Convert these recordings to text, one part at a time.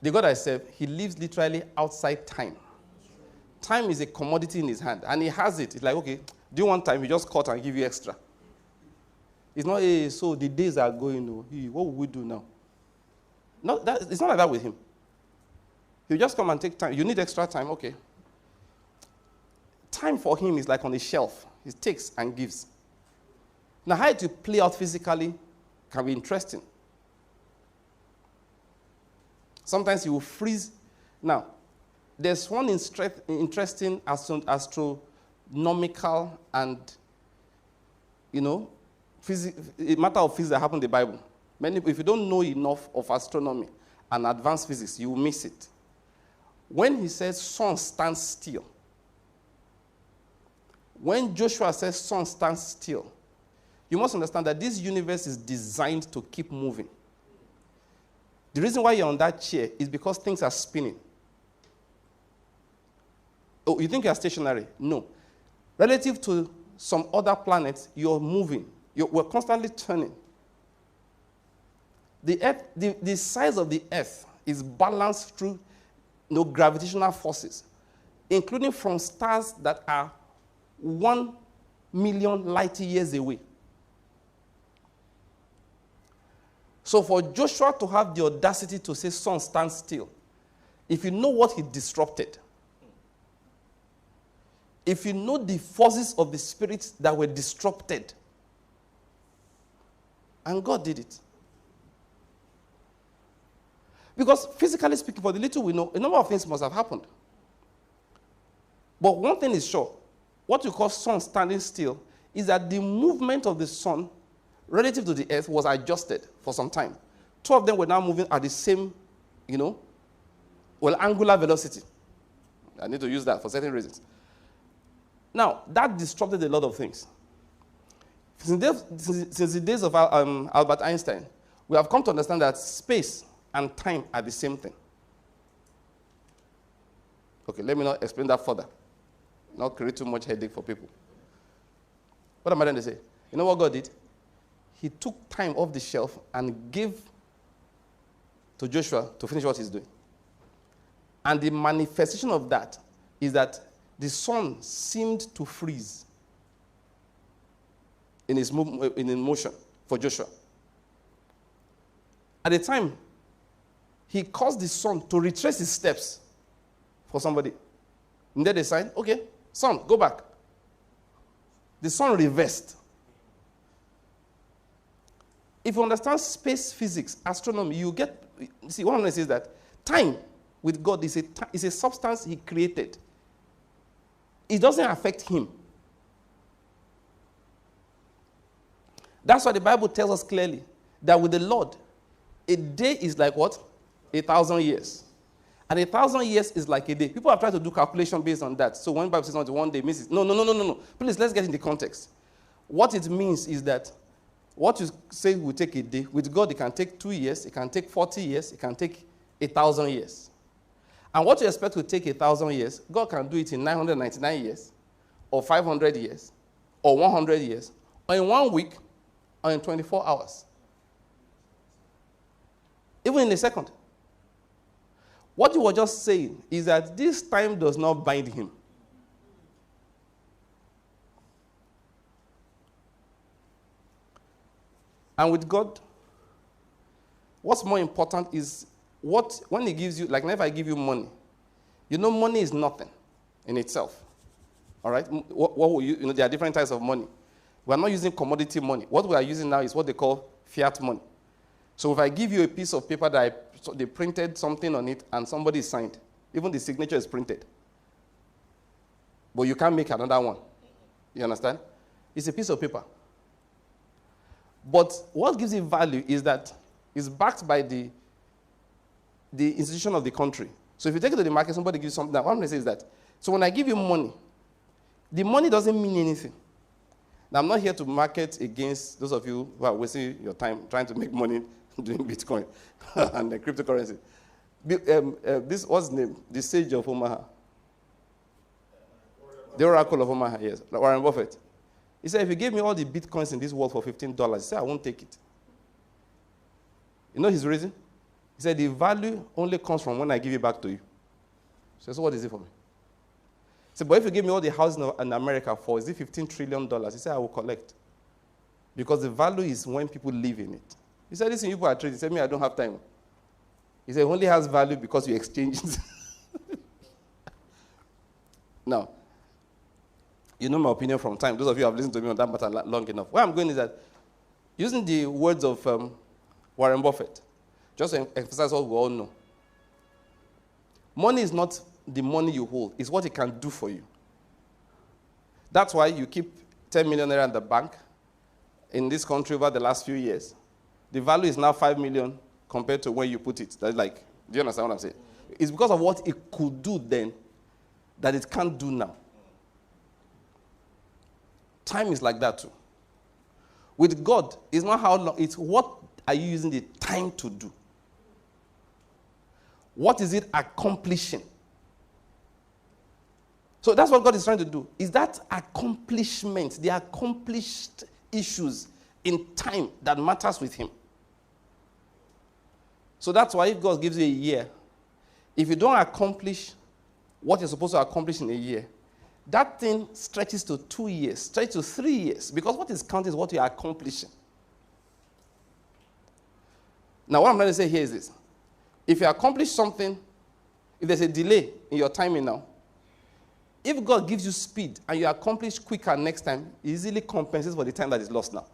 The God I serve, he lives literally outside time. Time is a commodity in his hand, and he has it. It's like, okay, do you want time? He just cut and give you extra. It's not, hey, so the days are going, what will we do now? No, it's not like that with him. He'll just come and take time. You need extra time, okay. Time for him is like on a shelf. He takes and gives. Now, how to play out physically can be interesting. Sometimes he will freeze. Now, there's one interesting astronomical and, a matter of physics that happened in the Bible. If you don't know enough of astronomy and advanced physics, you will miss it. When he says sun stands still, when Joshua says sun stands still, you must understand that this universe is designed to keep moving. The reason why you're on that chair is because things are spinning. Oh, you think you're stationary? No. Relative to some other planets, you're moving. We're constantly turning. The earth, the size of the earth is balanced through gravitational forces, including from stars that are 1 million light years away. So for Joshua to have the audacity to say, sun, stand still, if you know what he disrupted, if you know the forces of the spirit that were disrupted, and God did it. Because physically speaking, for the little we know, a number of things must have happened. But one thing is sure, what you call sun standing still is that the movement of the sun relative to the earth was adjusted for some time. Two of them were now moving at the same, angular velocity. I need to use that for certain reasons. Now, that disrupted a lot of things. Since the days of Albert Einstein, we have come to understand that space and time are the same thing. Okay, let me not explain that further. Not create too much headache for people. What am I going to say? You know what God did? He took time off the shelf and gave to Joshua to finish what he's doing. And the manifestation of that is that the sun seemed to freeze in his motion for Joshua. At the time, he caused the sun to retrace his steps for somebody. And then they signed, okay, sun, go back. The sun reversed. If you understand space physics, astronomy, you get, see, what I'm going to say is that time with God is a substance he created. It doesn't affect him. That's why the Bible tells us clearly that with the Lord, a day is like what? 1,000 years. And 1,000 years is like a day. People have tried to do calculation based on that. So when the Bible says not one day means it's, no. Please, let's get in the context. What it means is that what you say will take a day, with God it can take 2 years, it can take 40 years, it can take 1,000 years. And what you expect to take 1,000 years, God can do it in 999 years, or 500 years, or 100 years, or in 1 week, or in 24 hours. Even in a second. What you were just saying is that this time does not bind him. And with God, what's more important is when he gives you, like if I give you money, money is nothing in itself. All right? What will you, there are different types of money. We are not using commodity money. What we are using now is what they call fiat money. So if I give you a piece of paper that they printed something on it and somebody signed, even the signature is printed. But you can't make another one. You understand? It's a piece of paper. But what gives it value is that it's backed by the institution of the country. So if you take it to the market, somebody gives something. What I'm going to say is that, so when I give you money, the money doesn't mean anything. Now, I'm not here to market against those of you who are wasting your time trying to make money doing Bitcoin and the cryptocurrency. This, what's his name? The sage of Omaha. The oracle of Omaha, yes. Warren Buffett. He said, if you give me all the Bitcoins in this world for $15, he said, I won't take it. You know his reason? He said, the value only comes from when I give it back to you. So what is it for me? He said, but if you give me all the houses in America for, is it $15 trillion? He said, I will collect. Because the value is when people live in it. He said, listen, people are trading. He said, me, I don't have time. He said, it only has value because you exchange it. Now, you know my opinion from time. Those of you who have listened to me on that matter long enough. Where I'm going is that, using the words of Warren Buffett, just to emphasize what we all know. Money is not the money you hold. It's what it can do for you. That's why you keep 10 million naira in the bank in this country over the last few years. The value is now 5 million compared to when you put it. That's like, do you understand what I'm saying? It's because of what it could do then that it can't do now. Time is like that too. With God, it's not how long, it's what are you using the time to do? What is it accomplishing? So that's what God is trying to do. Is that accomplishment, the accomplished issues in time that matters with him. So that's why if God gives you a year, if you don't accomplish what you're supposed to accomplish in a year, that thing stretches to 2 years, stretches to 3 years, because what is counted is what you are accomplishing. Now, what I'm trying to say here is this. If you accomplish something, if there's a delay in your timing now, if God gives you speed and you accomplish quicker next time, it easily compensates for the time that is lost now.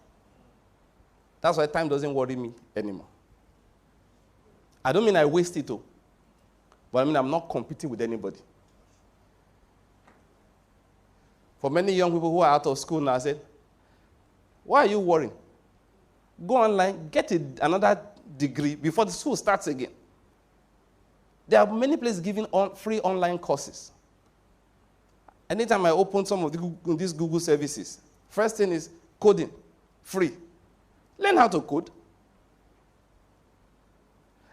That's why time doesn't worry me anymore. I don't mean I waste it, but I mean I'm not competing with anybody. For many young people who are out of school now, I said, why are you worrying? Go online, get another degree before the school starts again. There are many places giving free online courses. Anytime I open some of these Google services, first thing is coding, free. Learn how to code.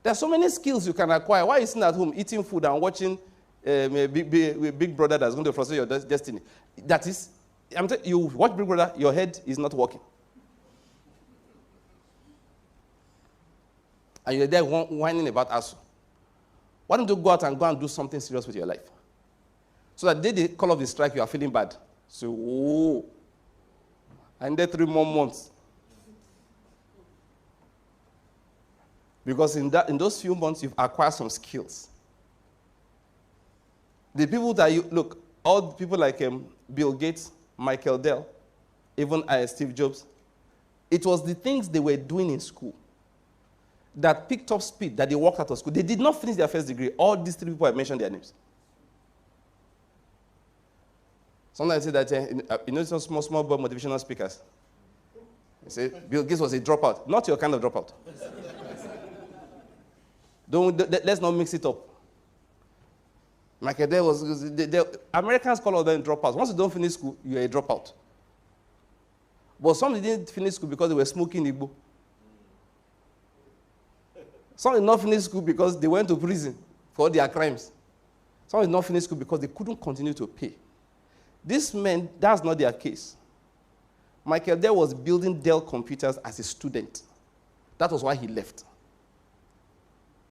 There are so many skills you can acquire. Why are you sitting at home eating food and watching a big brother that's going to frustrate your destiny? That is, you watch Big Brother, your head is not working. And you're there whining about ASU. Why don't you go out and do something serious with your life? So that the call of the strike, you are feeling bad. So, oh, and then 3 more months. Because in those few months, you've acquired some skills. The people that look, all people like Bill Gates, Michael Dell, even Steve Jobs, it was the things they were doing in school that picked up speed, that they walked out of school. They did not finish their first degree. All these 3 people, I mentioned their names. Sometimes I say that, you know, some small boy motivational speakers. They say, Bill Gates was a dropout. Not your kind of dropout. Let's not mix it up. Michael Dell was, Americans call all them dropouts. Once you don't finish school, you're a dropout. But some didn't finish school because they were smoking Igbo. Some did not finish school because they went to prison for their crimes. Some did not finish school because they couldn't continue to pay. These men, that's not their case. Michael Dell was building Dell computers as a student. That was why he left.